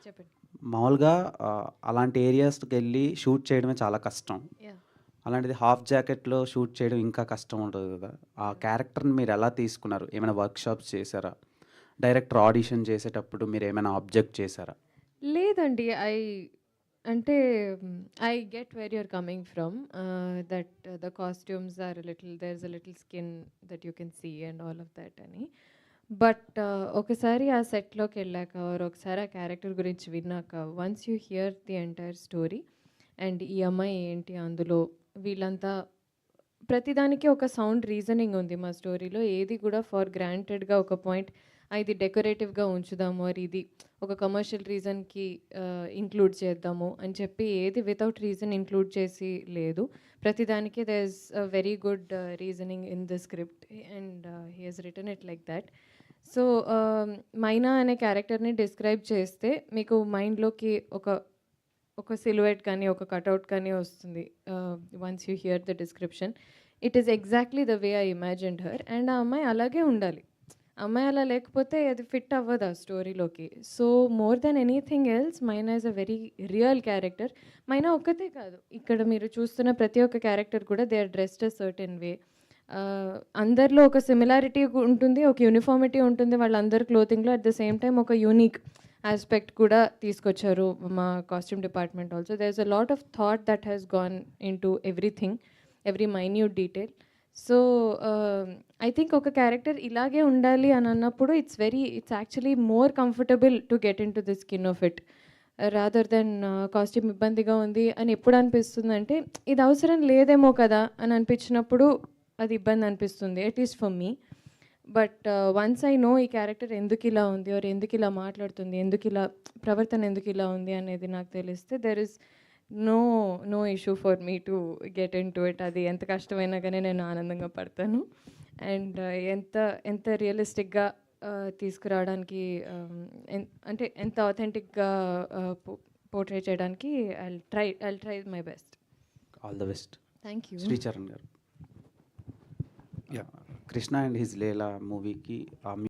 చెప్పండి. మామూలుగా అలాంటి ఏరియాస్‌కెళ్ళి షూట్ చేయడమే చాలా కష్టం. యాహ్! అలాంటిది హాఫ్ జాకెట్‌లో షూట్ చేయడం ఇంకా కష్టం ఉంటది గదా! ఆ యాహ్! క్యారెక్టర్‌ని మీరెలా తీసుకున్నారు? ఏమైనా వర్క్‌షాప్స్ చేశారా? డైరెక్టర్ ఆడిషన్ చేసేటప్పుడు మీరేమైనా అబ్జెక్ట్ చేశారా? లేదండి. అంటే I get where you're coming from. That the costumes are there is a little skin that you can see and all of that అని. బట్ ఒకసారి ఆ సెట్‌లోకెళ్ళాక ఆర్ ఒకసారి ఆ క్యారెక్టర్ గురించి విన్నాక once you hear the entire story and ఈ అమ్మాయి ఏంటి అందులో వీళ్ళంతా ప్రతిదానికి ఒక సౌండ్ రీజనింగ్ ఉంది మా స్టోరీలో. ఏది కూడా ఫర్ గ్రాంటెడ్‌గా ఒక పాయింట్ ఇది డెకరేటివ్‌గా ఉంచుదాము ఆర్ ఇది ఒక కమర్షియల్ రీజన్‌కి ఇంక్లూడ్ చేద్దాము అని చెప్పి ఏది వితౌట్ రీజన్ ఇంక్లూడ్ చేసి లేదు. ప్రతిదానికి there is a very good reasoning in the script and he has written it like that. So, Maina అనే క్యారెక్టర్‌ని డిస్క్రైబ్ చేస్తే మీకు మైండ్‌లోకి ఒక సిలువెట్ కానీ, ఒక కటౌట్ కానీ వస్తుంది. Once you here the description. It is exactly the way I imagined her and ఆ అమ్మాయి అలాగే ఉండాలి. ఆ అమ్మాయి అలా లేకపోతే అది ఫిట్ అవ్వదు ఆ స్టోరీలోకి. So, more than anything else Maina is a very real character. Maina ఒక్కతే కాదు. ఇక్కడ మీరు చూస్తున్న ప్రతి ఒక్క క్యారెక్టర్ కూడా they are dressed a certain way. అందరిలో ఒక సిమిలారిటీ ఉంటుంది. ఒక యూనిఫార్మిటీ ఉంటుంది వాళ్ళందరి క్లోతింగ్‌లో. అట్ ద సేమ్ టైమ్ ఒక యూనిక్ ఆస్పెక్ట్ కూడా తీసుకొచ్చారు మా costume department also. There is a lot of thought that has gone into everything, every minute detail. So, I think ఒక క్యారెక్టర్ ఇలాగే ఉండాలి అని అన్నప్పుడు it's actually more comfortable to get into the skin of it. Rather than costume ఇబ్బందిగా ఉంది అని ఎప్పుడు అనిపిస్తుందంటే, ఇది అవసరం లేదేమో కదా అని అనిపించినప్పుడు అది ఇబ్బంది అనిపిస్తుంది. At least for me. But once I know ఈ క్యారెక్టర్ ఎందుకిలా ఉంది ఆర్ ఎందుకిలా మాట్లాడుతుంది, ఎందుకిలా ప్రవర్తన ఎందుకిలా ఉంది అనేది నాకు తెలిస్తే there is no no issue for me to get into it. అది ఎంత కష్టమైనా కానీ నేను ఆనందంగా పడతాను. అండ్ ఎంత ఎంత రియలిస్టిక్‌గా తీసుకురావడానికి అంటే ఎంత ఆథెంటిక్‌గా పోర్ట్రే చేయడానికి I'll try my best. All the best. Thank you. Sricharan గారు. యాహ్! 'కృష్ణ అండ్ హిస్ లీలా' మూవీకి